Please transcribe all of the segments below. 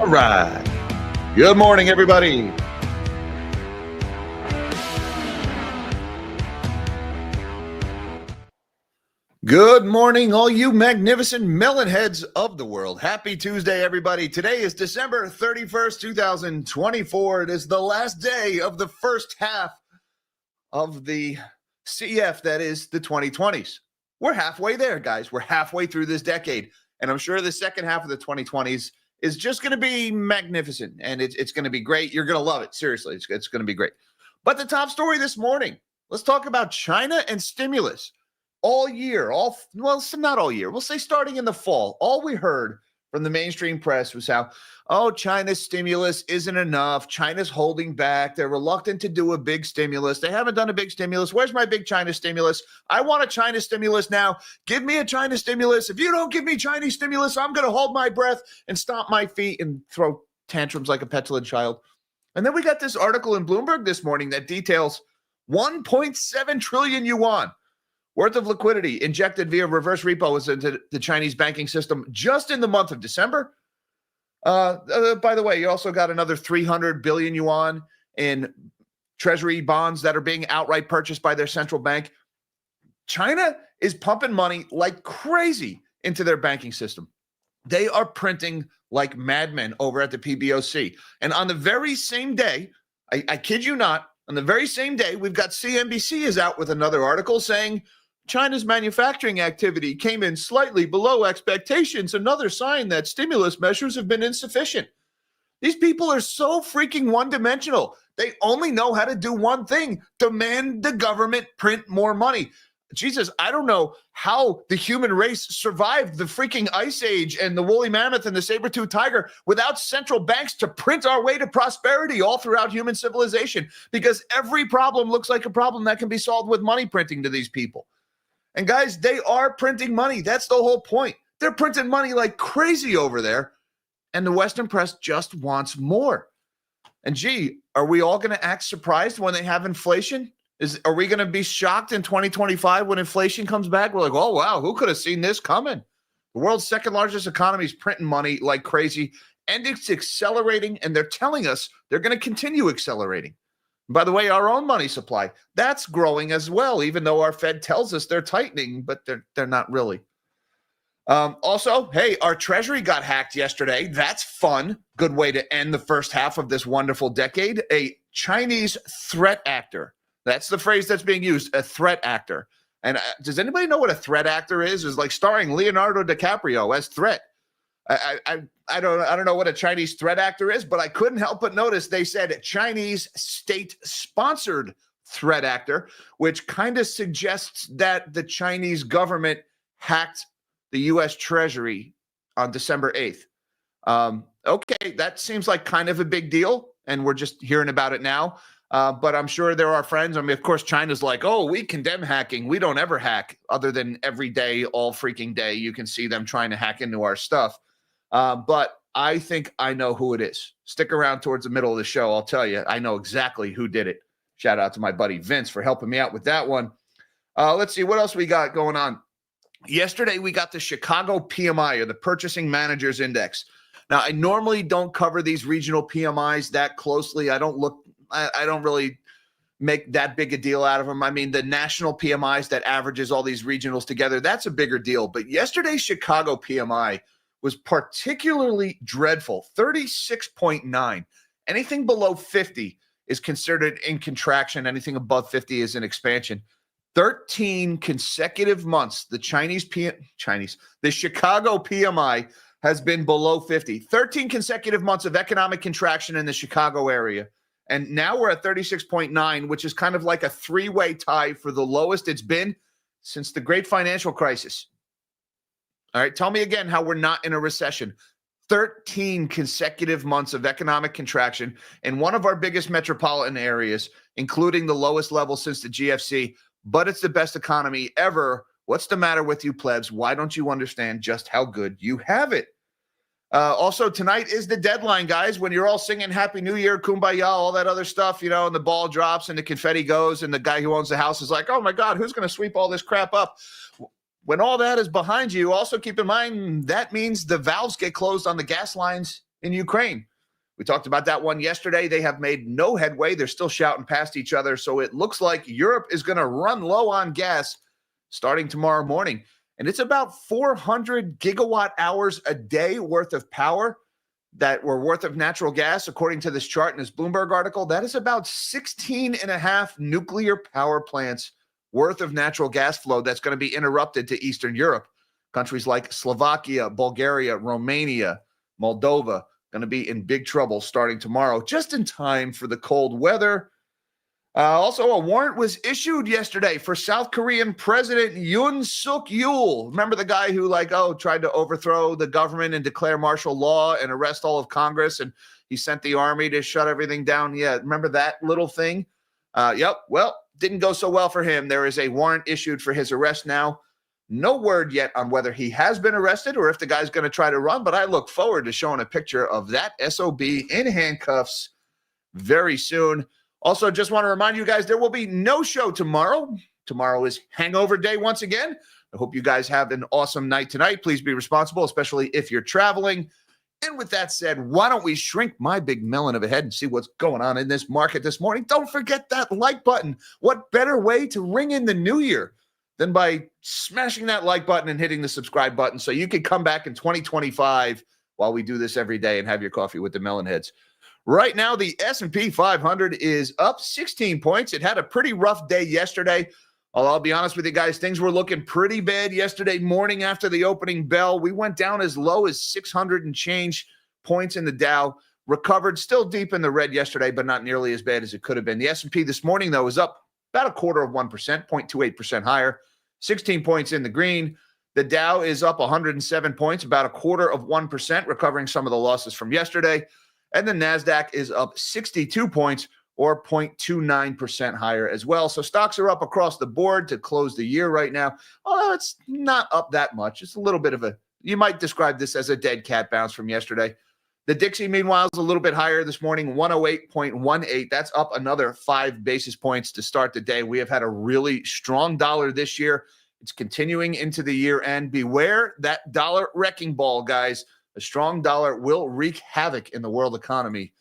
right. Good morning, everybody. Good morning, all you magnificent melon heads of the world. Happy Tuesday, everybody. Today is December 31st, 2024. It is the last day of the first half of the CF, that is the 2020s. We're halfway there, guys. We're halfway through this decade. And I'm sure the second half of the 2020s is just going to be magnificent. And it's going to be great. You're going to love it. Seriously, it's going to be great. But the top story this morning, let's talk about China and stimulus. All year, not all year, we'll say starting in the fall, all we heard from the mainstream press was how, China's stimulus isn't enough. China's holding back. They're reluctant to do a big stimulus. They haven't done a big stimulus. Where's my big China stimulus? I want a China stimulus now. Give me a China stimulus. If you don't give me Chinese stimulus, I'm going to hold my breath and stomp my feet and throw tantrums like a petulant child. And then we got this article in Bloomberg this morning that details 1.7 trillion yuan worth of liquidity injected via reverse repos into the Chinese banking system just in the month of December. By the way, you also got another 300 billion yuan in Treasury bonds that are being outright purchased by their central bank. China is pumping money like crazy into their banking system. They are printing like madmen over at the PBOC. And on the very same day, I kid you not, on the very same day, we've got CNBC is out with another article saying China's manufacturing activity came in slightly below expectations, another sign that stimulus measures have been insufficient. These people are so freaking one-dimensional. They only know how to do one thing: demand the government print more money. Jesus, I don't know how the human race survived the freaking ice age and the woolly mammoth and the saber-toothed tiger without central banks to print our way to prosperity all throughout human civilization, because every problem looks like a problem that can be solved with money printing to these people. And guys, they are printing money. That's the whole point. They're printing money like crazy over there, and the Western press just wants more. And gee, are we all going to act surprised when they have inflation? Are we going to be shocked in 2025 when inflation comes back? We're like, oh, wow, who could have seen this coming? The world's second largest economy is printing money like crazy, and it's accelerating, and they're telling us they're going to continue accelerating. By the way, our own money supply, that's growing as well, even though our Fed tells us they're tightening, but they're not really. Also, hey, our Treasury got hacked yesterday. That's fun. Good way to end the first half of this wonderful decade. A Chinese threat actor. That's the phrase that's being used, a threat actor. And does anybody know what a threat actor is? It's like starring Leonardo DiCaprio as Threat. I don't know what a Chinese threat actor is, but I couldn't help but notice they said Chinese state-sponsored threat actor, which kind of suggests that the Chinese government hacked the US Treasury on December 8th. Okay, that seems like kind of a big deal, and we're just hearing about it now. But I'm sure there are friends. I mean, of course, China's like, we condemn hacking. We don't ever hack, other than every day, all freaking day. You can see them trying to hack into our stuff. But I think I know who it is. Stick around towards the middle of the show. I'll tell you, I know exactly who did it. Shout out to my buddy Vince for helping me out with that one. Let's see what else we got going on. Yesterday, we got the Chicago PMI, or the Purchasing Managers Index. Now, I normally don't cover these regional PMIs that closely. I don't really make that big a deal out of them. I mean, the national PMIs that averages all these regionals together, that's a bigger deal. But yesterday's Chicago PMI was particularly dreadful, 36.9. Anything below 50 is considered in contraction. Anything above 50 is in expansion. 13 consecutive months, the Chicago PMI has been below 50. 13 consecutive months of economic contraction in the Chicago area. And now we're at 36.9, which is kind of like a three-way tie for the lowest it's been since the great financial crisis. All right, tell me again how we're not in a recession. 13 consecutive months of economic contraction in one of our biggest metropolitan areas, including the lowest level since the GFC, but it's the best economy ever. What's the matter with you plebs? Why don't you understand just how good you have it? Also, tonight is the deadline, guys, when you're all singing Happy New Year, Kumbaya, all that other stuff, and the ball drops and the confetti goes and the guy who owns the house is like, oh, my God, who's going to sweep all this crap up? When all that is behind you, also keep in mind that means the valves get closed on the gas lines in Ukraine. We talked about that one yesterday. They have made no headway. They're still shouting past each other. So it looks like Europe is going to run low on gas starting tomorrow morning. And it's about 400 gigawatt hours a day worth of power that were worth of natural gas, according to this chart in this Bloomberg article. That is about 16 and a half nuclear power plants worth of natural gas flow that's going to be interrupted to Eastern Europe. Countries like Slovakia, Bulgaria, Romania, Moldova, going to be in big trouble starting tomorrow, just in time for the cold weather. Also, a warrant was issued yesterday for South Korean President Yoon Suk Yeol. Remember the guy who tried to overthrow the government and declare martial law and arrest all of Congress, and he sent the army to shut everything down? Yeah, remember that little thing? Yep. Well, didn't go so well for him. There is a warrant issued for his arrest now. No word yet on whether he has been arrested or if the guy's going to try to run, but I look forward to showing a picture of that SOB in handcuffs very soon. Also, just want to remind you guys, there will be no show tomorrow. Tomorrow is hangover day once again. I hope you guys have an awesome night tonight. Please be responsible, especially if you're traveling. And with that said, why don't we shrink my big melon of a head and see what's going on in this market this morning? Don't forget that like button. What better way to ring in the new year than by smashing that like button and hitting the subscribe button so you can come back in 2025 while we do this every day and have your coffee with the melon heads. Right now, the S&P 500 is up 16 points. It had a pretty rough day yesterday. I'll be honest with you guys, things were looking pretty bad yesterday morning after the opening bell. We went down as low as 600 and change points in the Dow. Recovered, still deep in the red yesterday, but not nearly as bad as it could have been. The S&P this morning, though, is up about 0.25%, 0.28% higher, 16 points in the green. The Dow is up 107 points, about 0.25%, recovering some of the losses from yesterday. And the NASDAQ is up 62 points or 0.29% higher as well. So stocks are up across the board to close the year right now. Although it's not up that much. It's a little bit of you might describe this as a dead cat bounce from yesterday. The Dixie, meanwhile, is a little bit higher this morning, 108.18. That's up another 5 basis points to start the day. We have had a really strong dollar this year. It's continuing into the year end. Beware that dollar wrecking ball, guys. A strong dollar will wreak havoc in the world economy.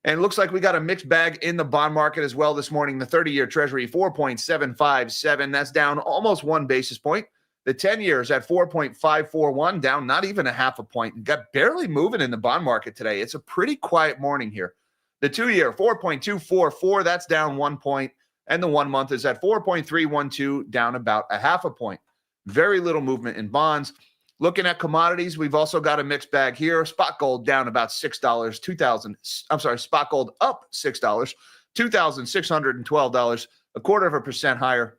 And it looks like we got a mixed bag in the bond market as well this morning. The 30-year Treasury, 4.757. That's down almost 1 basis point. The 10-year is at 4.541, down not even a half a point. Got barely moving in the bond market today. It's a pretty quiet morning here. The 2-year, 4.244. That's down 1 point. And the 1 month is at 4.312, down about a half a point. Very little movement in bonds. Looking at commodities, we've also got a mixed bag here. Spot gold down about $6. Spot gold up $6, $2,612, 0.25% higher.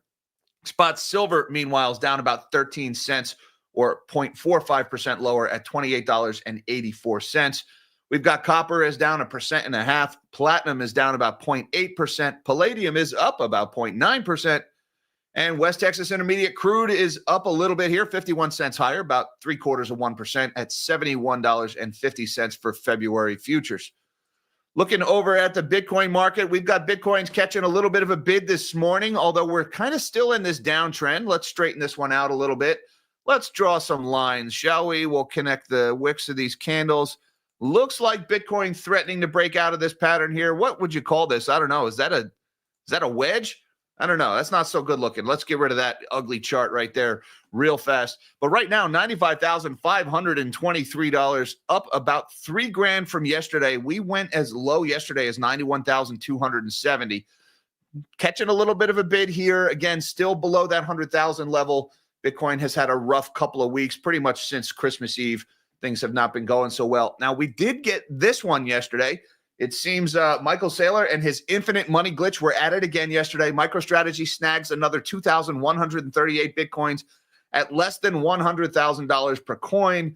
Spot silver, meanwhile, is down about 13 cents or 0.45% lower at $28.84. We've got copper is down 1.5%. Platinum is down about 0.8%. Palladium is up about 0.9%. And West Texas Intermediate crude is up a little bit here, 51 cents higher, about 0.75% at $71.50 for February futures. Looking over at the Bitcoin market, we've got Bitcoins catching a little bit of a bid this morning, although we're kind of still in this downtrend. Let's straighten this one out a little bit. Let's draw some lines, shall we? We'll connect the wicks of these candles. Looks like Bitcoin threatening to break out of this pattern here. What would you call this? I don't know. Is that a wedge? I don't know. That's not so good looking. Let's get rid of that ugly chart right there real fast. But right now, $95,523, up about $3,000 from yesterday. We went as low yesterday as $91,270. Catching a little bit of a bid here. Again, still below that 100,000 level. Bitcoin has had a rough couple of weeks, pretty much since Christmas Eve. Things have not been going so well. Now, we did get this one yesterday. It seems Michael Saylor and his infinite money glitch were at it again yesterday. MicroStrategy snags another 2,138 Bitcoins at less than $100,000 per coin.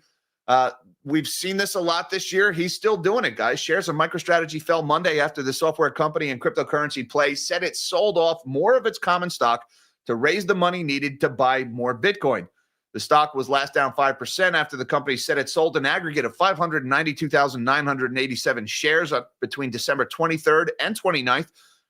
We've seen this a lot this year. He's still doing it, guys. Shares of MicroStrategy fell Monday after the software company and cryptocurrency play said it sold off more of its common stock to raise the money needed to buy more Bitcoin. The stock was last down 5% after the company said it sold an aggregate of 592,987 shares between December 23rd and 29th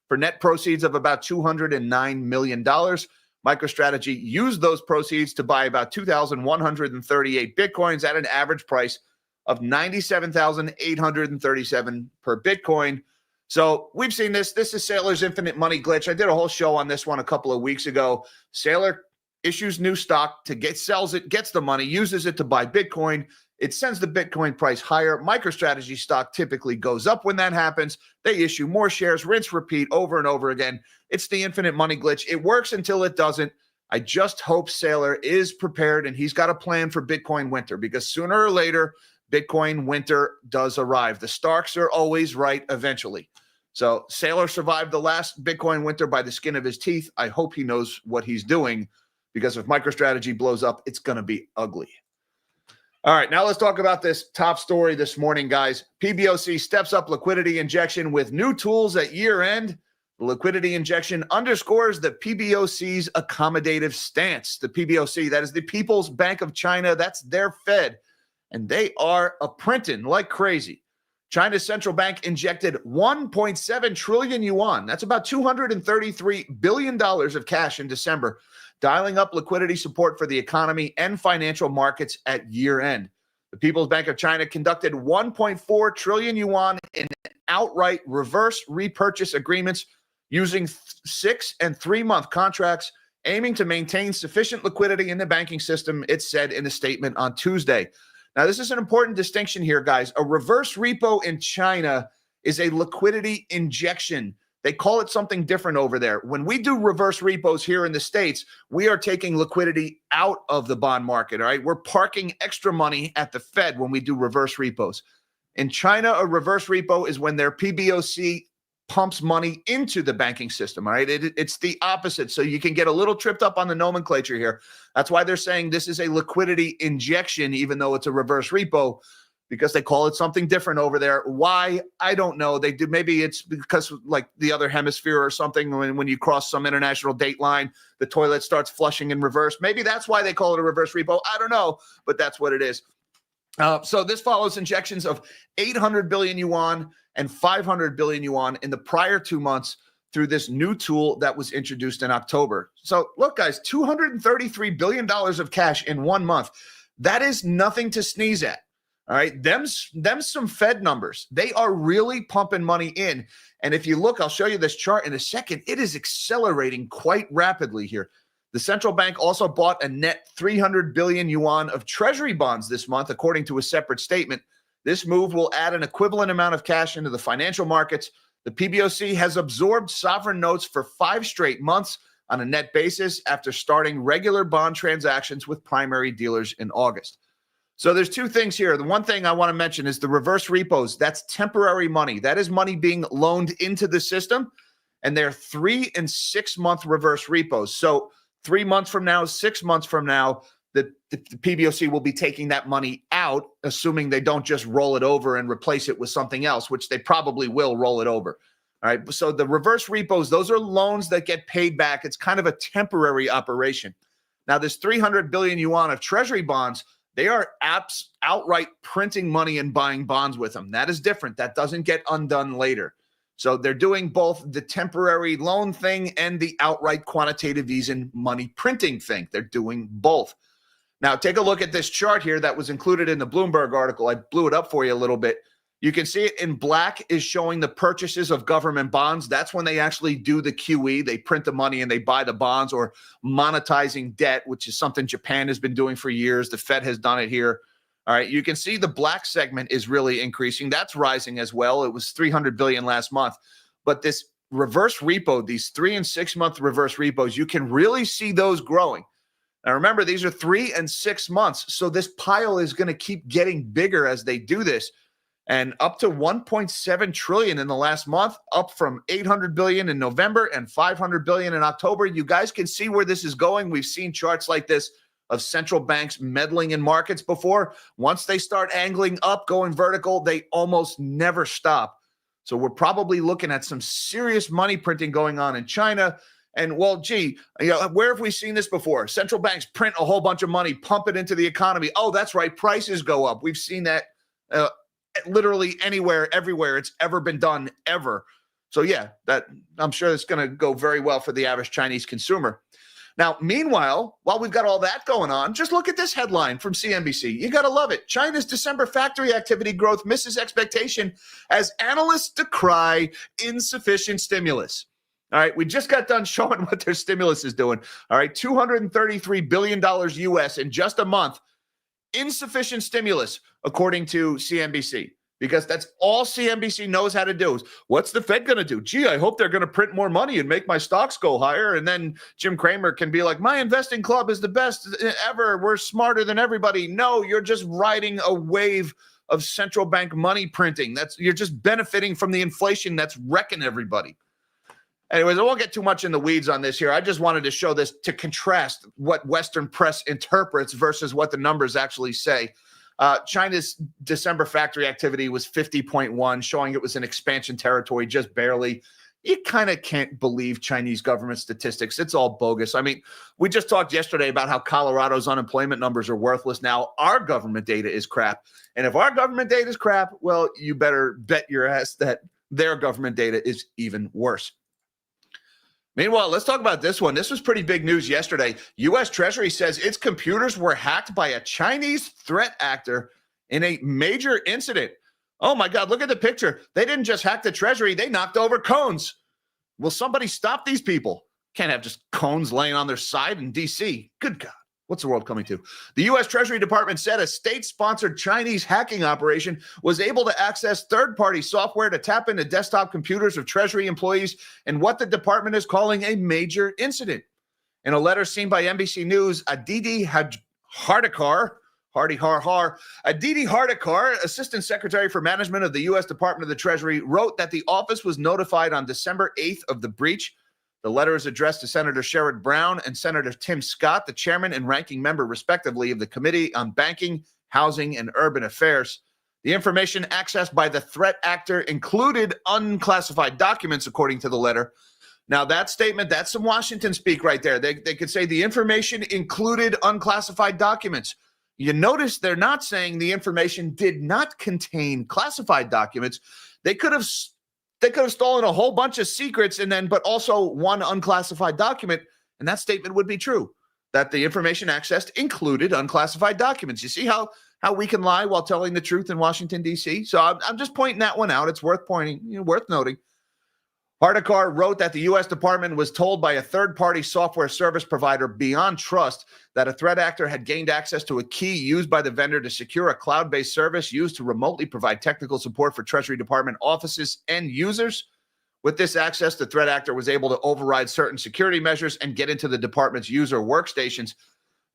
for net proceeds of about $209 million. MicroStrategy used those proceeds to buy about 2,138 Bitcoins at an average price of 97,837 per Bitcoin. So we've seen this. This is Saylor's infinite money glitch. I did a whole show on this one a couple of weeks ago. Saylor issues new stock to sells it, gets the money, uses it to buy Bitcoin. It sends the Bitcoin price higher. MicroStrategy stock typically goes up when that happens. They issue more shares, rinse, repeat over and over again. It's the infinite money glitch. It works until it doesn't. I just hope Saylor is prepared and he's got a plan for Bitcoin winter, because sooner or later, Bitcoin winter does arrive. The Starks are always right eventually. So Saylor survived the last Bitcoin winter by the skin of his teeth. I hope he knows what he's doing, because if MicroStrategy blows up, it's going to be ugly. All right, now let's talk about this top story this morning, guys. PBOC steps up liquidity injection with new tools at year end. The liquidity injection underscores the PBOC's accommodative stance. The PBOC, that is the People's Bank of China, that's their Fed, and they are a-printing like crazy. China's central bank injected 1.7 trillion yuan. That's about $233 billion of cash in December, dialing up liquidity support for the economy and financial markets at year end. The People's Bank of China conducted 1.4 trillion yuan in outright reverse repurchase agreements using 6 and 3 month contracts, aiming to maintain sufficient liquidity in the banking system, it said in a statement on Tuesday. Now, this is an important distinction here, guys. A reverse repo in China is a liquidity injection. They call it something different over there. When we do reverse repos here in the States, we are taking liquidity out of the bond market, all right? We're parking extra money at the Fed when we do reverse repos. In China, a reverse repo is when their PBOC pumps money into the banking system, all right? It's the opposite. So you can get a little tripped up on the nomenclature here. That's why they're saying this is a liquidity injection, even though it's a reverse repo, because they call it something different over there. Why? I don't know. They do. Maybe it's because like the other hemisphere or something, when you cross some international date line, the toilet starts flushing in reverse. Maybe that's why they call it a reverse repo. I don't know, but that's what it is. So this follows injections of 800 billion yuan and 500 billion yuan in the prior 2 months through this new tool that was introduced in October. So look, guys, $233 billion of cash in 1 month. That is nothing to sneeze at. All right, them's some Fed numbers. They are really pumping money in. And if you look, I'll show you this chart in a second. It is accelerating quite rapidly here. The central bank also bought a net 300 billion yuan of Treasury bonds this month, according to a separate statement. This move will add an equivalent amount of cash into the financial markets. The PBOC has absorbed sovereign notes for 5 straight months on a net basis after starting regular bond transactions with primary dealers in August. So there's 2 things here. The one thing I want to mention is the reverse repos. That's temporary money. That is money being loaned into the system, and they're 3 and 6 month reverse repos. So 3 months from now, 6 months from now, the PBOC will be taking that money out, assuming they don't just roll it over and replace it with something else, which they probably will roll it over. All right. So the reverse repos, those are loans that get paid back. It's kind of a temporary operation. Now, this 300 billion yuan of Treasury bonds, they are outright printing money and buying bonds with them. That is different. That doesn't get undone later. So they're doing both the temporary loan thing and the outright quantitative easing money printing thing. They're doing both. Now, take a look at this chart here that was included in the Bloomberg article. I blew it up for you a little bit. You can see it in black is showing the purchases of government bonds. That's when they actually do the QE. They print the money and they buy the bonds, or monetizing debt, which is something Japan has been doing for years. The Fed has done it here. All right, you can see the black segment is really increasing. That's rising as well. It was 300 billion last month. But this reverse repo, these 3 and 6 month reverse repos, you can really see those growing. Now, remember, these are 3 and 6 months. So this pile is going to keep getting bigger as they do this. And up to 1.7 trillion in the last month, up from 800 billion in November and 500 billion in October. You guys can see where this is going. We've seen charts like this of central banks meddling in markets before. Once they start angling up, going vertical, they almost never stop. So we're probably looking at some serious money printing going on in China. And, well, gee, where have we seen this before? Central banks print a whole bunch of money, pump it into the economy. Oh, that's right. Prices go up. We've seen that literally anywhere, everywhere it's ever been done, ever. So, yeah, that I'm sure that's going to go very well for the average Chinese consumer. Now, meanwhile, while we've got all that going on, just look at this headline from CNBC. You got to love it. China's December factory activity growth misses expectation as analysts decry insufficient stimulus. All right, we just got done showing what their stimulus is doing. All right, $233 billion US in just a month. Insufficient stimulus, according to CNBC. Because that's all CNBC knows how to do. Is what's the Fed going to do? Gee, I hope they're going to print more money and make my stocks go higher. And then Jim Cramer can be like, my investing club is the best ever. We're smarter than everybody. No, you're just riding a wave of central bank money printing. You're just benefiting from the inflation that's wrecking everybody. Anyways, I won't get too much in the weeds on this here. I just wanted to show this to contrast what Western press interprets versus what the numbers actually say. China's December factory activity was 50.1, showing it was in expansion territory just barely. You kind of can't believe Chinese government statistics. It's all bogus. I mean, we just talked yesterday about how Colorado's unemployment numbers are worthless. Now, our government data is crap. And if our government data is crap, well, you better bet your ass that their government data is even worse. Meanwhile, let's talk about this one. This was pretty big news yesterday. US Treasury says its computers were hacked by a Chinese threat actor in a major incident. Oh my God, look at the picture. They didn't just hack the Treasury, they knocked over cones. Will somebody stop these people? Can't have just cones laying on their side in DC. Good God. What's the world coming to? The U.S. Treasury Department said a state-sponsored Chinese hacking operation was able to access third-party software to tap into desktop computers of Treasury employees in what the department is calling a major incident. In a letter seen by NBC News, Aditi Hardikar, Assistant Secretary for Management of the U.S. Department of the Treasury, wrote that the office was notified on December 8th of the breach. The letter is addressed to Senator Sherrod Brown and Senator Tim Scott, the chairman and ranking member, respectively, of the Committee on Banking, Housing, and Urban Affairs. The information accessed by the threat actor included unclassified documents, according to the letter. Now, that statement, that's some Washington speak right there. They could say the information included unclassified documents. You notice they're not saying the information did not contain classified documents. They could have stolen a whole bunch of secrets but also one unclassified document, and that statement would be true, that the information accessed included unclassified documents. You see how we can lie while telling the truth in Washington, D.C.? So I'm just pointing that one out. It's worth worth noting. Hardikar wrote that the U.S. Department was told by a third-party software service provider, Beyond Trust, that a threat actor had gained access to a key used by the vendor to secure a cloud-based service used to remotely provide technical support for Treasury Department offices and users. With this access, the threat actor was able to override certain security measures and get into the department's user workstations.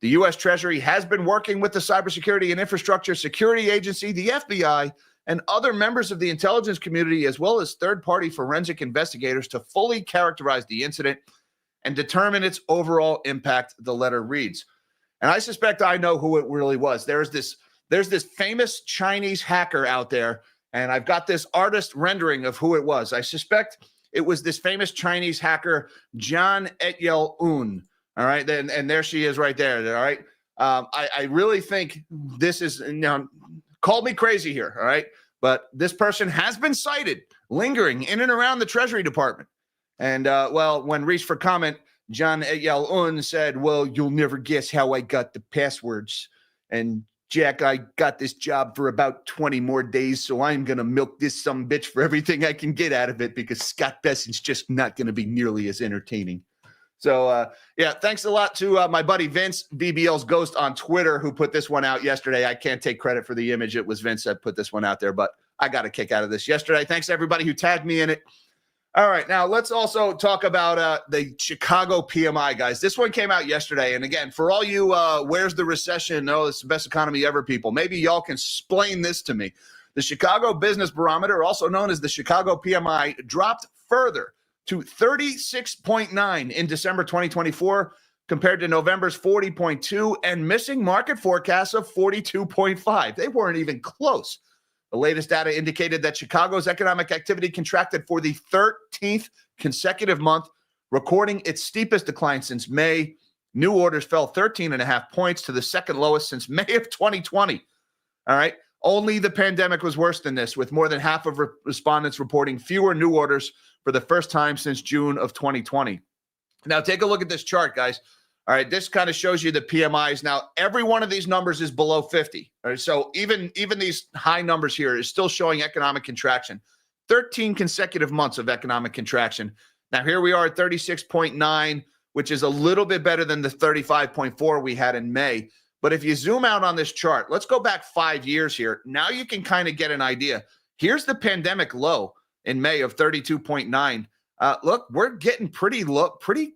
The U.S. Treasury has been working with the Cybersecurity and Infrastructure Security Agency, the FBI, and other members of the intelligence community, as well as third-party forensic investigators, to fully characterize the incident and determine its overall impact, the letter reads. And I suspect I know who it really was. There's this famous Chinese hacker out there, and I've got this artist rendering of who it was. I suspect it was this famous Chinese hacker, John Et-Yel-Un. All right, and there she is right there. All right, I really think this is, call me crazy here, all right? But this person has been cited lingering in and around the Treasury Department. And, when reached for comment, John Et-Yel-Un said, well, you'll never guess how I got the passwords. And, Jack, I got this job for about 20 more days, so I'm going to milk this sumbitch for everything I can get out of it because Scott Besson's just not going to be nearly as entertaining. So, thanks a lot to my buddy Vince, BBL's Ghost on Twitter, who put this one out yesterday. I can't take credit for the image. It was Vince that put this one out there, but I got a kick out of this yesterday. Thanks to everybody who tagged me in it. All right, now let's also talk about the Chicago PMI, guys. This one came out yesterday, and again, for all you where's the recession? Oh, it's the best economy ever people. Maybe y'all can explain this to me. The Chicago Business Barometer, also known as the Chicago PMI, dropped further to 36.9 in December 2024 compared to November's 40.2 and missing market forecasts of 42.5. They weren't even close. The latest data indicated that Chicago's economic activity contracted for the 13th consecutive month, recording its steepest decline since May. New orders fell 13.5 points to the second lowest since May of 2020. All right. Only the pandemic was worse than this, with more than half of respondents reporting fewer new orders for the first time since June of 2020. Now, take a look at this chart, guys. All right, this kind of shows you the PMIs. Now, every one of these numbers is below 50. All right, so even these high numbers here is still showing economic contraction. 13 consecutive months of economic contraction. Now, here we are at 36.9, which is a little bit better than the 35.4 we had in May. But if you zoom out on this chart, let's go back 5 years here. Now you can kind of get an idea. Here's the pandemic low in May of 32.9. Look, we're getting pretty low, pretty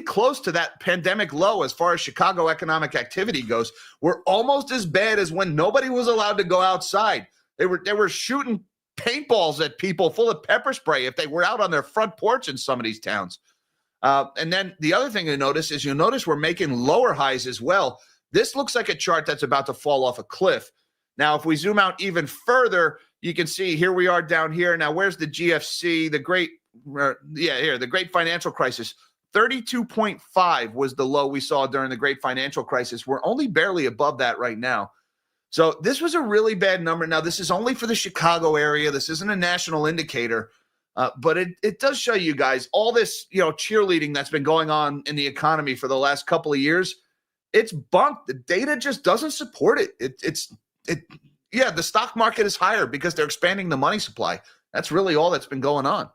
close to that pandemic low as far as Chicago economic activity goes. We're almost as bad as when nobody was allowed to go outside. They were shooting paintballs at people full of pepper spray if they were out on their front porch in some of these towns. And then the other thing to notice is you'll notice we're making lower highs as well. This looks like a chart that's about to fall off a cliff. Now, if we zoom out even further, you can see here we are down here. Now, where's the GFC, the great financial crisis? 32.5 was the low we saw during the great financial crisis. We're only barely above that right now. So this was a really bad number. Now, this is only for the Chicago area. This isn't a national indicator, but it does show you guys all this, cheerleading that's been going on in the economy for the last couple of years. It's bunk. The data just doesn't support it. The stock market is higher because they're expanding the money supply. That's really all that's been going on.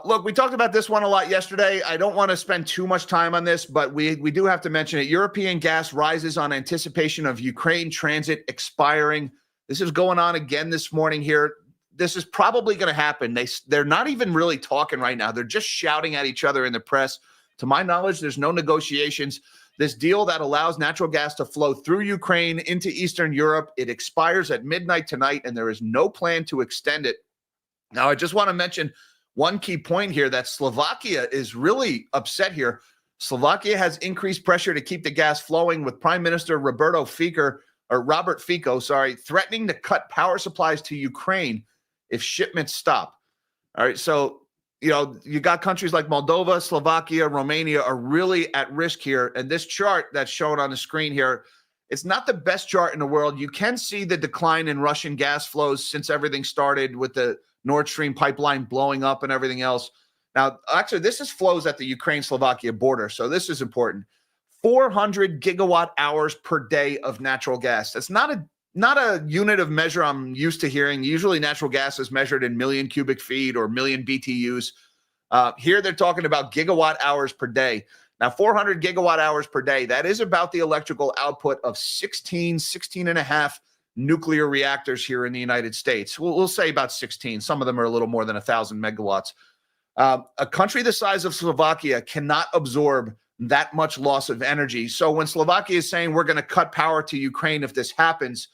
Look, we talked about this one a lot yesterday. I don't want to spend too much time on this, but we do have to mention it. European gas rises on anticipation of Ukraine transit expiring. This is going on again this morning here. This is probably going to happen. They're not even really talking right now. They're just shouting at each other in the press. To my knowledge, there's no negotiations. This deal that allows natural gas to flow through Ukraine into Eastern Europe, it expires at midnight tonight, and there is no plan to extend it. Now, I just want to mention one key point here that Slovakia is really upset here. Slovakia has increased pressure to keep the gas flowing with Prime Minister Robert Fico, threatening to cut power supplies to Ukraine if shipments stop. All right, so you got countries like Moldova, Slovakia, Romania are really at risk here. And this chart that's shown on the screen here, it's not the best chart in the world. You can see the decline in Russian gas flows since everything started with the Nord Stream pipeline blowing up and everything else. Now, actually, this is flows at the Ukraine-Slovakia border, so this is important. 400 gigawatt hours per day of natural gas. That's not a unit of measure I'm used to hearing. Usually natural gas is measured in million cubic feet or million BTUs. Here they're talking about gigawatt hours per day. Now, 400 gigawatt hours per day, that is about the electrical output of 16 and a half nuclear reactors here in the United States. We'll say about 16. Some of them are a little more than 1,000 megawatts. A country the size of Slovakia cannot absorb that much loss of energy. So when Slovakia is saying we're going to cut power to Ukraine if this happens,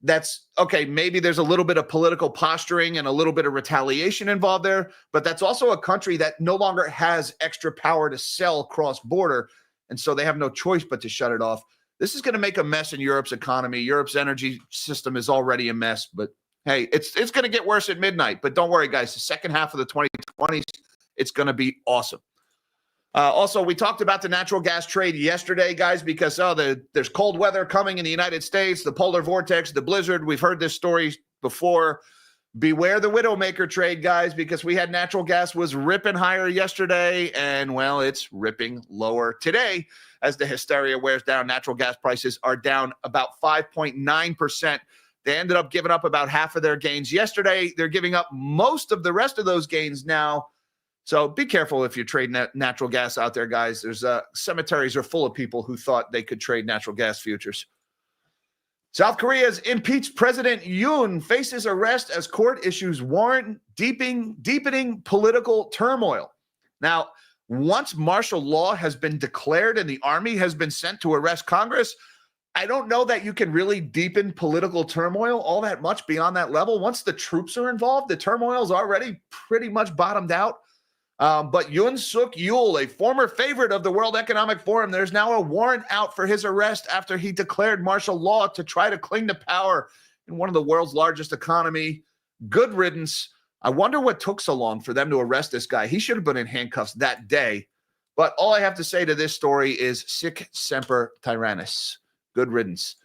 that's okay. Maybe there's a little bit of political posturing and a little bit of retaliation involved there, but that's also a country that no longer has extra power to sell cross-border, and so they have no choice but to shut it off. This is going to make a mess in Europe's economy. Europe's energy system is already a mess, but hey, it's going to get worse at midnight. But don't worry, guys. The second half of the 2020s, it's going to be awesome. Also, we talked about the natural gas trade yesterday, guys, because there's cold weather coming in the United States, the polar vortex, the blizzard. We've heard this story before. Beware the Widowmaker trade, guys, because we had natural gas was ripping higher yesterday, and, well, it's ripping lower today. As the hysteria wears down, natural gas prices are down about 5.9%. They ended up giving up about half of their gains yesterday. They're giving up most of the rest of those gains now. So be careful if you're trading natural gas out there, guys. There's cemeteries are full of people who thought they could trade natural gas futures. South Korea's impeached President Yoon faces arrest as court issues warrant deepening political turmoil. Now, once martial law has been declared and the army has been sent to arrest Congress, I don't know that you can really deepen political turmoil all that much beyond that level. Once the troops are involved, the turmoil is already pretty much bottomed out. But Yoon Suk Yeol, a former favorite of the World Economic Forum, there's now a warrant out for his arrest after he declared martial law to try to cling to power in one of the world's largest economy. Good riddance. I wonder what took so long for them to arrest this guy. He should have been in handcuffs that day. But all I have to say to this story is sic semper tyrannis. Good riddance.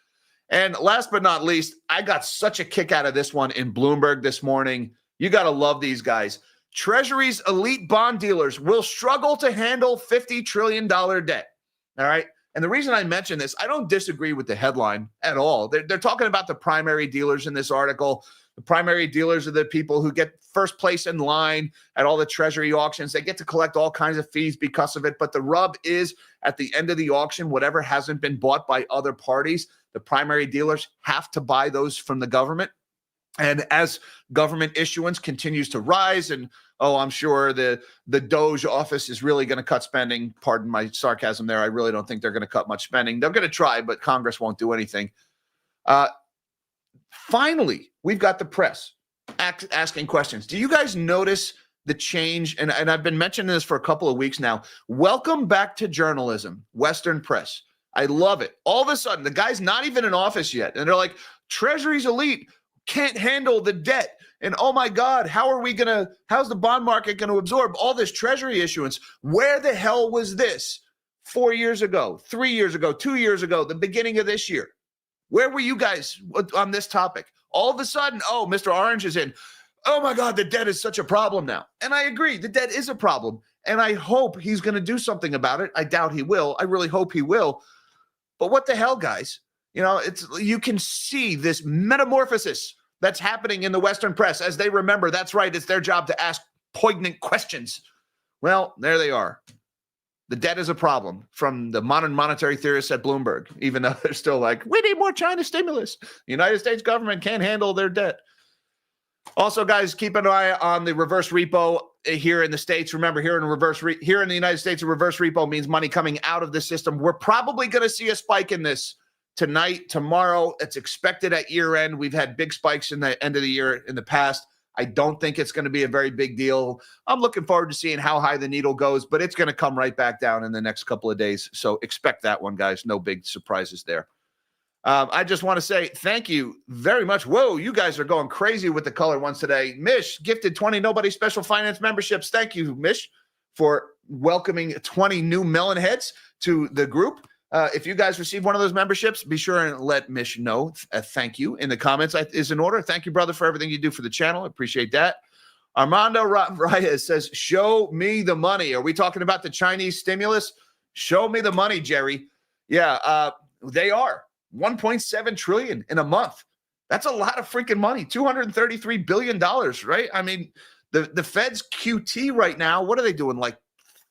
And last but not least, I got such a kick out of this one in Bloomberg this morning. You got to love these guys. Treasury's elite bond dealers will struggle to handle $50 trillion debt. All right. And the reason I mention this, I don't disagree with the headline at all. They're talking about the primary dealers in this article. The primary dealers are the people who get first place in line at all the Treasury auctions. They get to collect all kinds of fees because of it. But the rub is at the end of the auction, whatever hasn't been bought by other parties, the primary dealers have to buy those from the government. And as government issuance continues to rise, and I'm sure the Doge office is really going to cut spending. Pardon my sarcasm there. I really don't think they're going to cut much spending. They're going to try, but Congress won't do anything. Finally, we've got the press asking questions. Do you guys notice the change? And I've been mentioning this for a couple of weeks now. Welcome back to journalism, Western press. I love it. All of a sudden, the guy's not even in office yet. And they're like, Treasury's elite can't handle the debt. And oh my God, how's the bond market going to absorb all this Treasury issuance? Where the hell was this 4 years ago, 3 years ago, 2 years ago, the beginning of this year? Where were you guys on this topic? All of a sudden, Mr. Orange is in. Oh my God, the debt is such a problem now. And I agree, the debt is a problem. And I hope he's going to do something about it. I doubt he will. I really hope he will. But what the hell, guys? You can see this metamorphosis that's happening in the Western press as they remember, that's right, it's their job to ask poignant questions. Well, there they are. The debt is a problem from the modern monetary theorists at Bloomberg, even though they're still like, we need more China stimulus. The United States government can't handle their debt. Also, guys, keep an eye on the reverse repo here in the States. Remember, here in the United States, a reverse repo means money coming out of the system. We're probably going to see a spike in this tonight, tomorrow. It's expected at year end. We've had big spikes in the end of the year in the past. I don't think it's going to be a very big deal. I'm looking forward to seeing how high the needle goes, but it's going to come right back down in the next couple of days. So expect that one, guys. No big surprises there. I just want to say thank you very much. Whoa, you guys are going crazy with the color ones today. Mish gifted 20 Nobody Special Finance memberships. Thank you, Mish, for welcoming 20 new melon heads to the group. If you guys receive one of those memberships, be sure and let Mish know. Thank you in the comments is in order. Thank you, brother, for everything you do for the channel. Appreciate that. Armando Reyes says, show me the money. Are we talking about the Chinese stimulus? Show me the money, Jerry. Yeah, they are. 1.7 trillion in a month. That's a lot of freaking money. $233 billion, right? I mean, the Fed's QT right now, what are they doing? Like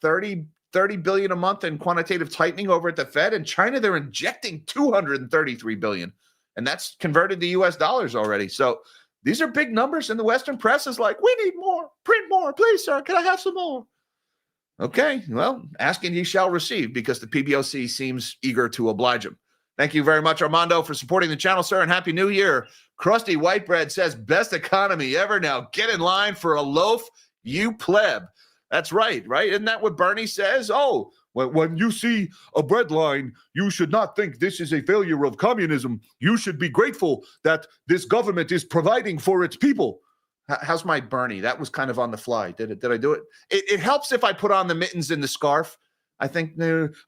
30 billion a month in quantitative tightening over at the Fed. In China, they're injecting 233 billion. And that's converted to US dollars already. So these are big numbers, and the Western press is like, we need more. Print more. Please, sir. Can I have some more? Okay. Well, asking ye shall receive, because the PBOC seems eager to oblige them. Thank you very much, Armando, for supporting the channel, sir, and Happy New Year. Crusty Whitebread says, best economy ever now. Get in line for a loaf, you pleb. That's right? Isn't that what Bernie says? Oh, when you see a bread line, you should not think this is a failure of communism. You should be grateful that this government is providing for its people. How's my Bernie? That was kind of on the fly. Did I do it? It helps if I put on the mittens and the scarf. I think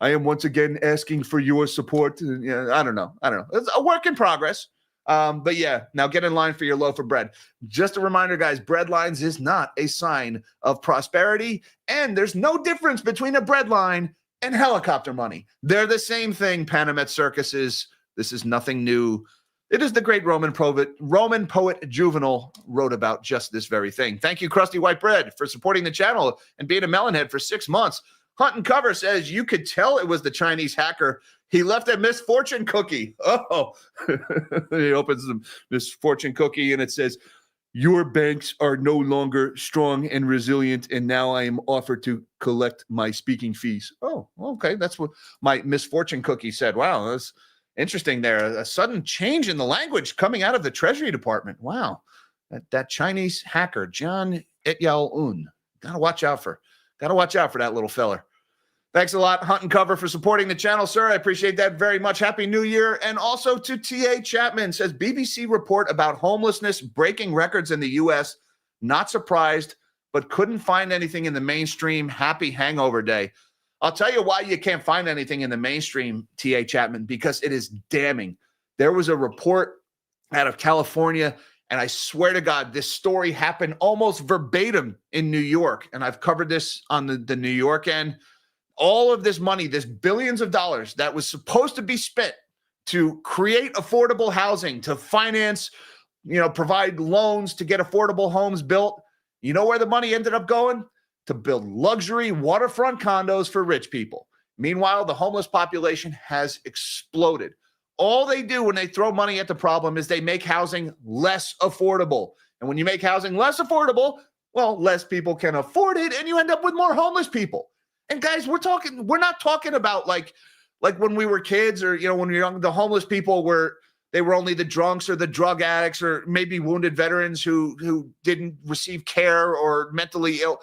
I am once again asking for your support. I don't know. It's a work in progress. But yeah, now get in line for your loaf of bread. Just a reminder, guys, bread lines is not a sign of prosperity. And there's no difference between a bread line and helicopter money. They're the same thing, Panamet circuses. This is nothing new. It is the great Roman poet Juvenal wrote about just this very thing. Thank you, Crusty Whitebread, for supporting the channel and being a melonhead for 6 months. Hunt and Cover says, you could tell it was the Chinese hacker. He left a misfortune cookie. Oh, he opens the misfortune cookie and it says, your banks are no longer strong and resilient, and now I am offered to collect my speaking fees. Oh, okay. That's what my misfortune cookie said. Wow, that's interesting there. A sudden change in the language coming out of the Treasury Department. Wow. That Chinese hacker, John Etyal-un. Gotta watch out for that little feller. Thanks a lot, Hunt and Cover, for supporting the channel, sir. I appreciate that very much. Happy New Year. And also to T.A. Chapman, says, BBC report about homelessness breaking records in the U.S. Not surprised, but couldn't find anything in the mainstream. Happy hangover day. I'll tell you why you can't find anything in the mainstream, T.A. Chapman, because it is damning. There was a report out of California, And I swear to God, this story happened almost verbatim in New York. And I've covered this on the New York end. All of this money, this billions of dollars that was supposed to be spent to create affordable housing, to finance, provide loans to get affordable homes built. You know where the money ended up going? To build luxury waterfront condos for rich people. Meanwhile, the homeless population has exploded. All they do when they throw money at the problem is they make housing less affordable. And when you make housing less affordable, well, less people can afford it, and you end up with more homeless people. And guys, we're not talking about like when we were kids, or when we were young, the homeless people were only the drunks or the drug addicts or maybe wounded veterans who didn't receive care or mentally ill.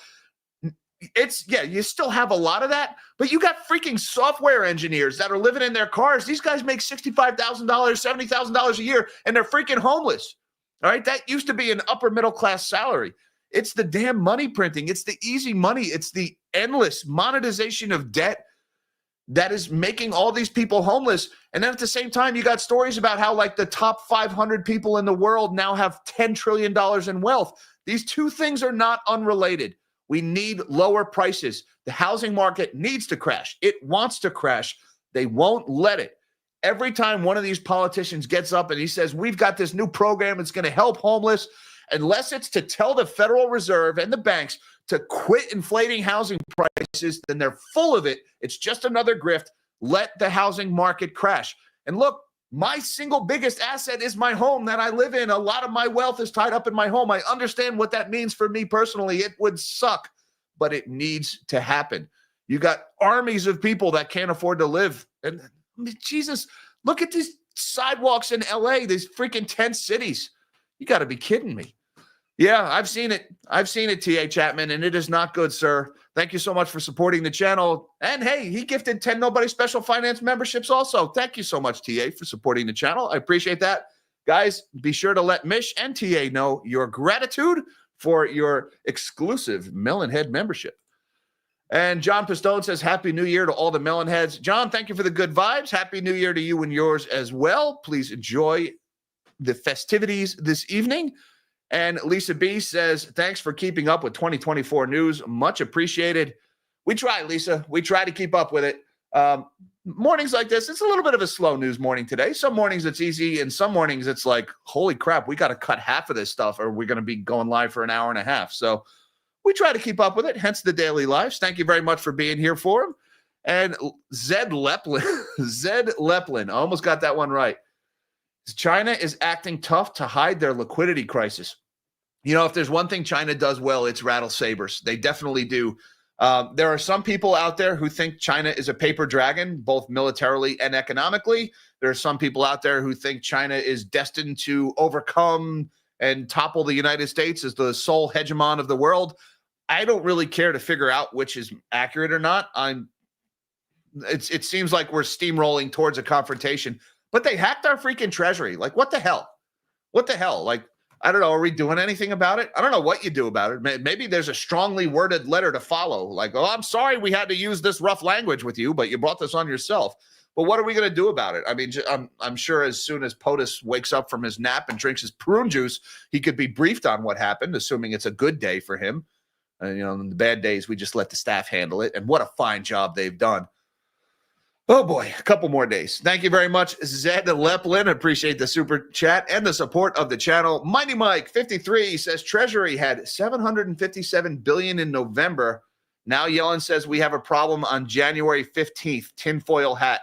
You still have a lot of that, but you got freaking software engineers that are living in their cars. These guys make $65,000, $70,000 a year, and they're freaking homeless. All right. That used to be an upper middle class salary. It's the damn money printing. It's the easy money. It's the endless monetization of debt that is making all these people homeless. And then at the same time, you got stories about how like the top 500 people in the world now have $10 trillion in wealth. These two things are not unrelated. We need lower prices. The housing market needs to crash. It wants to crash. They won't let it. Every time one of these politicians gets up and he says, we've got this new program, it's going to help homeless, unless it's to tell the Federal Reserve and the banks to quit inflating housing prices, then they're full of it. It's just another grift. Let the housing market crash. And look, my single biggest asset is my home that I live in. A lot of my wealth is tied up in my home. I understand what that means for me personally. It would suck, but it needs to happen. You got armies of people that can't afford to live. And Jesus, look at these sidewalks in LA, these freaking tent cities. You got to be kidding me. Yeah, I've seen it. I've seen it, T.A. Chapman, and it is not good, sir. Thank you so much for supporting the channel. And hey, he gifted 10 Nobody Special Finance memberships also. Thank you so much, T.A., for supporting the channel. I appreciate that. Guys, be sure to let Mish and T.A. know your gratitude for your exclusive Melonhead membership. And John Pistone says, Happy New Year to all the Melonheads. John, thank you for the good vibes. Happy New Year to you and yours as well. Please enjoy the festivities this evening. And Lisa B says, thanks for keeping up with 2024 news. Much appreciated. We try, Lisa. We try to keep up with it. Mornings like this, it's a little bit of a slow news morning today. Some mornings it's easy, and some mornings it's like, holy crap, we got to cut half of this stuff or we're going to be going live for an hour and a half. So we try to keep up with it, hence the daily lives. Thank you very much for being here for him. And Zed Leplin, I almost got that one right. China is acting tough to hide their liquidity crisis. If there's one thing China does well, it's rattle sabers. They definitely do. There are some people out there who think China is a paper dragon, both militarily and economically. There are some people out there who think China is destined to overcome and topple the United States as the sole hegemon of the world. I don't really care to figure out which is accurate or not. It seems like we're steamrolling towards a confrontation. But they hacked our freaking treasury. Like, what the hell? What the hell? Like, I don't know. Are we doing anything about it? I don't know what you do about it. Maybe there's a strongly worded letter to follow. Like, oh, I'm sorry we had to use this rough language with you, but you brought this on yourself. But what are we going to do about it? I mean, I'm sure as soon as POTUS wakes up from his nap and drinks his prune juice, he could be briefed on what happened, assuming it's a good day for him. In the bad days, we just let the staff handle it. And what a fine job they've done. Oh, boy, a couple more days. Thank you very much, Zed Leplin. Appreciate the super chat and the support of the channel. Mighty Mike 53 says Treasury had $757 billion in November. Now Yellen says we have a problem on January 15th. Tinfoil Hat.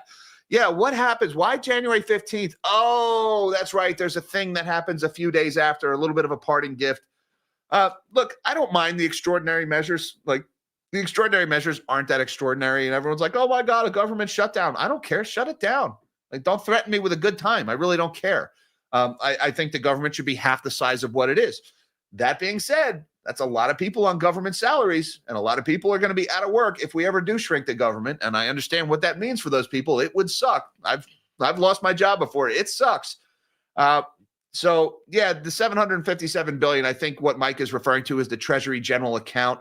Yeah, what happens? Why January 15th? Oh, that's right. There's a thing that happens a few days after, a little bit of a parting gift. Look, I don't mind the extraordinary measures. Like, the extraordinary measures aren't that extraordinary, and everyone's like, oh, my God, a government shutdown. I don't care. Shut it down. Like, don't threaten me with a good time. I really don't care. I think the government should be half the size of what it is. That being said, that's a lot of people on government salaries, and a lot of people are going to be out of work if we ever do shrink the government, and I understand what that means for those people. It would suck. I've lost my job before. It sucks. So, yeah, the $757 billion, I think what Mike is referring to is the Treasury General Account.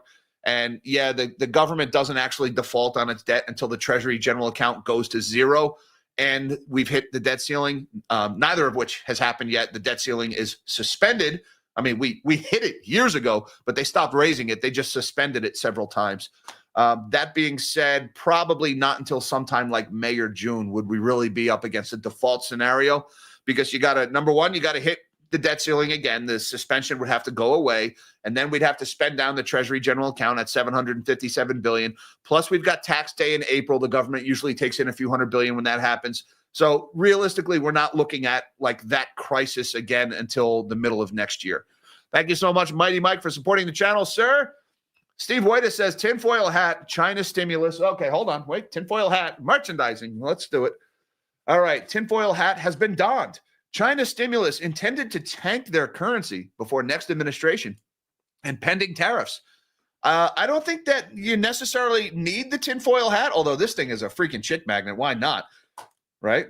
And yeah, the government doesn't actually default on its debt until the Treasury General Account goes to zero. and we've hit the debt ceiling, neither of which has happened yet. The debt ceiling is suspended. I mean, we hit it years ago, but they stopped raising it. They just suspended it several times. That being said, probably not until sometime like May or June would we really be up against a default scenario, because you got to, number one, you got to hit the debt ceiling again. The suspension would have to go away, and then we'd have to spend down the Treasury general account at $757 billion. Plus, we've got tax day in April. The government usually takes in a few $100 billion when that happens. So realistically, we're not looking at like that crisis again until the middle of next year. Thank you so much, Mighty Mike, for supporting the channel, sir. Steve Wojda says, tinfoil hat, China stimulus. Okay, hold on. Wait, tinfoil hat, merchandising. Let's do it. All right, tinfoil hat has been donned. China stimulus intended to tank their currency before next administration and pending tariffs. I don't think that you necessarily need the tinfoil hat, although this thing is a freaking chick magnet. Why not? Right?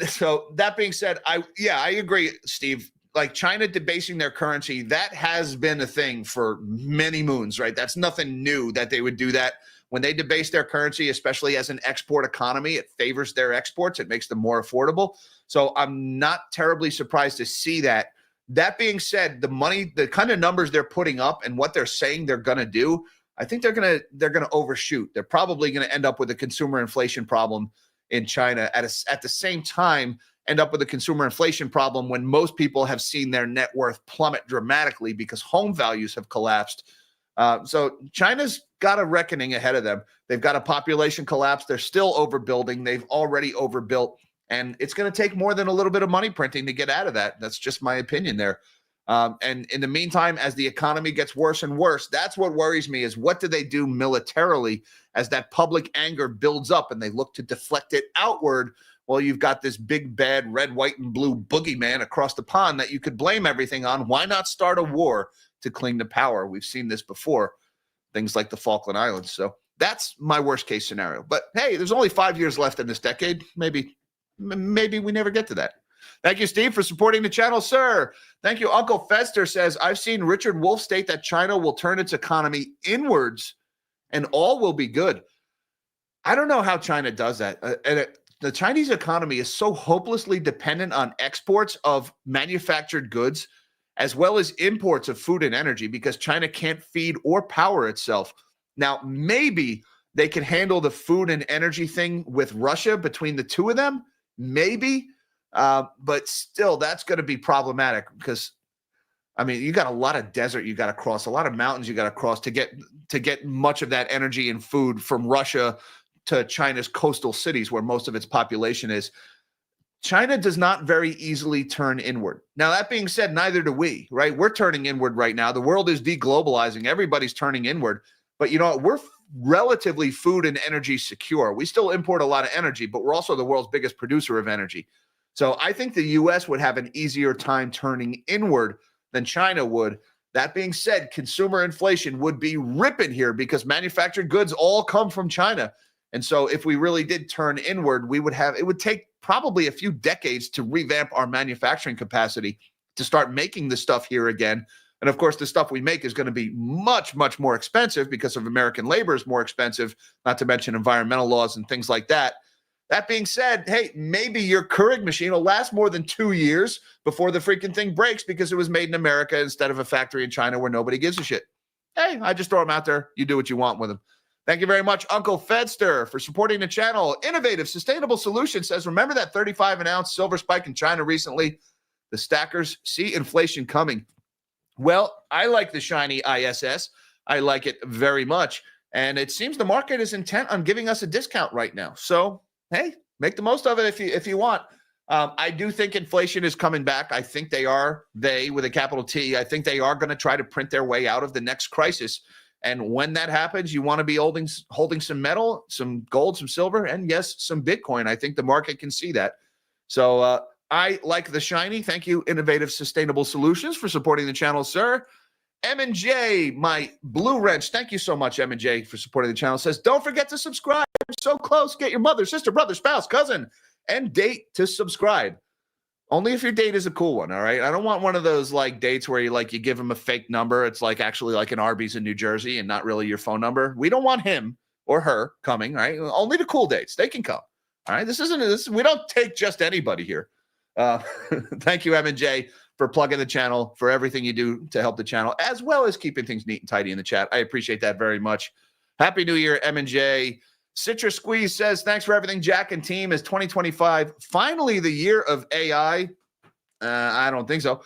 So that being said, I agree, Steve. Like China debasing their currency, that has been a thing for many moons, right? That's nothing new that they would do that. When they debase their currency, especially as an export economy, it favors their exports. It makes them more affordable. So I'm not terribly surprised to see that. That being said, the money, the kind of numbers they're putting up and what they're saying they're going to do, I think they're going to overshoot. They're probably going to end up with a consumer inflation problem in China at the same time, end up with a consumer inflation problem when most people have seen their net worth plummet dramatically because home values have collapsed. So China's got a reckoning ahead of them. They've got a population collapse. They're still overbuilding. They've already overbuilt. And it's going to take more than a little bit of money printing to get out of that. That's just my opinion there. And in the meantime, as the economy gets worse and worse, that's what worries me is what do they do militarily as that public anger builds up and they look to deflect it outward. Well, you've got this big, bad red, white, and blue boogeyman across the pond that you could blame everything on. Why not start a war to cling to power? We've seen this before, things like the Falkland Islands. So that's my worst case scenario. But hey, there's only 5 years left in this decade. Maybe we never get to that. Thank you, Steve, for supporting the channel, sir. Thank you. Uncle Fester says, I've seen Richard Wolff state that China will turn its economy inwards and all will be good. I don't know how China does that. The Chinese economy is so hopelessly dependent on exports of manufactured goods as well as imports of food and energy because China can't feed or power itself. Now, maybe they can handle the food and energy thing with Russia between the two of them. Maybe. But still, that's going to be problematic because, I mean, you got a lot of desert you got to cross, a lot of mountains you got to cross to get much of that energy and food from Russia to China's coastal cities where most of its population is. China does not very easily turn inward. Now, that being said, neither do we, right? We're turning inward right now. The world is deglobalizing. Everybody's turning inward. But you know what? We're relatively food and energy secure. We still import a lot of energy, but we're also the world's biggest producer of energy. So I think the U.S. would have an easier time turning inward than China would. That being said, consumer inflation would be ripping here because manufactured goods all come from China. And so if we really did turn inward, it would take probably a few decades to revamp our manufacturing capacity to start making the stuff here again. And of course, the stuff we make is going to be much, much more expensive because of American labor is more expensive, not to mention environmental laws and things like that. That being said, hey, maybe your Keurig machine will last more than 2 years before the freaking thing breaks because it was made in America instead of a factory in China where nobody gives a shit. Hey, I just throw them out there. You do what you want with them. Thank you very much, Uncle Fedster, for supporting the channel. Innovative, Sustainable Solution says, remember that 35-ounce silver spike in China recently? The stackers see inflation coming. Well, I like the shiny ISS. I like it very much. And it seems the market is intent on giving us a discount right now. So, hey, make the most of it if you want. I do think inflation is coming back. I think they with a capital T, I think they are going to try to print their way out of the next crisis. And when that happens, you want to be holding some metal, some gold, some silver, and yes, some Bitcoin. I think the market can see that. So I like the shiny. Thank you, Innovative Sustainable Solutions, for supporting the channel, sir. M&J, my blue wrench. Thank you so much, M&J, for supporting the channel. Says, don't forget to subscribe. So close. Get your mother, sister, brother, spouse, cousin, and date to subscribe. Only if your date is a cool one, all right? I don't want one of those like dates where you give him a fake number. It's like actually like an Arby's in New Jersey and not really your phone number. We don't want him or her coming, right? Only the cool dates. They can come. All right, we don't take just anybody here. Thank you, M&J, for plugging the channel, for everything you do to help the channel, as well as keeping things neat and tidy in the chat. I appreciate that very much. Happy New Year, M&J. Citrus Squeeze says, thanks for everything, Jack and team. Is 2025 finally the year of AI? I don't think so.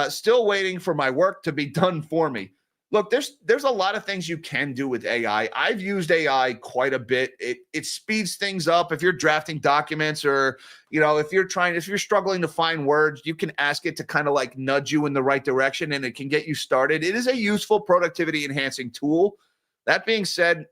Still waiting for my work to be done for me. Look, there's a lot of things you can do with AI. I've used AI quite a bit. It speeds things up. If you're drafting documents, or if you're struggling to find words, you can ask it to kind of like nudge you in the right direction, and it can get you started. It is a useful productivity enhancing tool. That being said,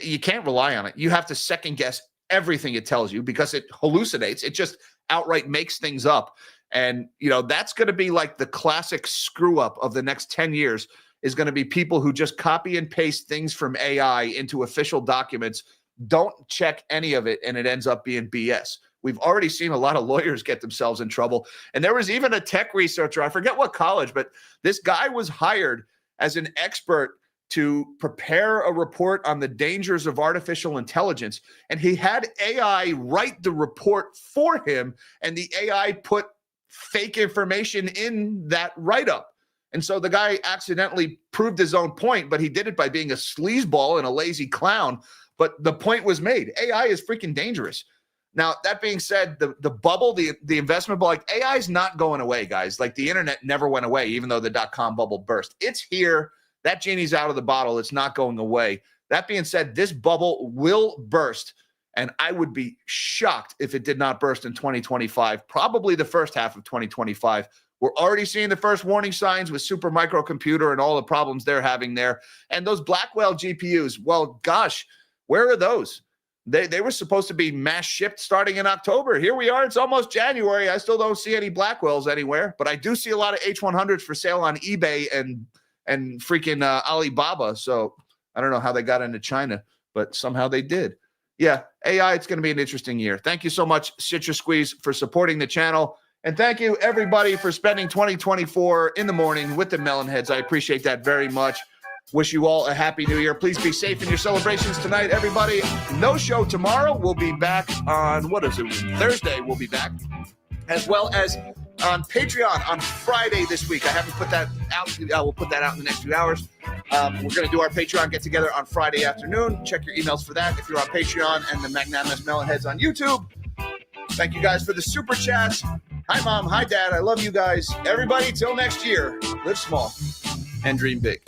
you can't rely on it. You have to second guess everything it tells you because it hallucinates. It just outright makes things up. And, that's going to be like the classic screw up of the next 10 years is going to be people who just copy and paste things from AI into official documents, don't check any of it, and it ends up being BS. We've already seen a lot of lawyers get themselves in trouble. And there was even a tech researcher, I forget what college, but this guy was hired as an expert to prepare a report on the dangers of artificial intelligence. And he had AI write the report for him, and the AI put fake information in that write-up. And so the guy accidentally proved his own point, but he did it by being a sleazeball and a lazy clown. But the point was made. AI is freaking dangerous. Now, that being said, the bubble, the investment bubble, like AI is not going away, guys. Like the internet never went away, even though the dot-com bubble burst. It's here. That genie's out of the bottle. It's not going away. That being said, this bubble will burst. And I would be shocked if it did not burst in 2025, probably the first half of 2025. We're already seeing the first warning signs with super microcomputer and all the problems they're having there. And those Blackwell GPUs, well, gosh, where are those? They were supposed to be mass shipped starting in October. Here we are. It's almost January. I still don't see any Blackwells anywhere, but I do see a lot of H100s for sale on eBay and freaking Alibaba. So I don't know how they got into China, but somehow they did. Yeah, AI, it's going to be an interesting year. Thank you so much, Citrus Squeeze, for supporting the channel. And thank you, everybody, for spending 2024 in the morning with the Melonheads. I appreciate that very much. Wish you all a happy new year. Please be safe in your celebrations tonight, everybody. No show tomorrow. We'll be back on, Thursday we'll be back. As well as on Patreon on Friday this week. I haven't put that out. We'll put that out in the next few hours. We're going to do our Patreon get-together on Friday afternoon. Check your emails for that if you're on Patreon, and the Magnanimous Melonheads on YouTube. Thank you guys for the super chats. Hi, Mom. Hi, Dad. I love you guys. Everybody, till next year, live small and dream big.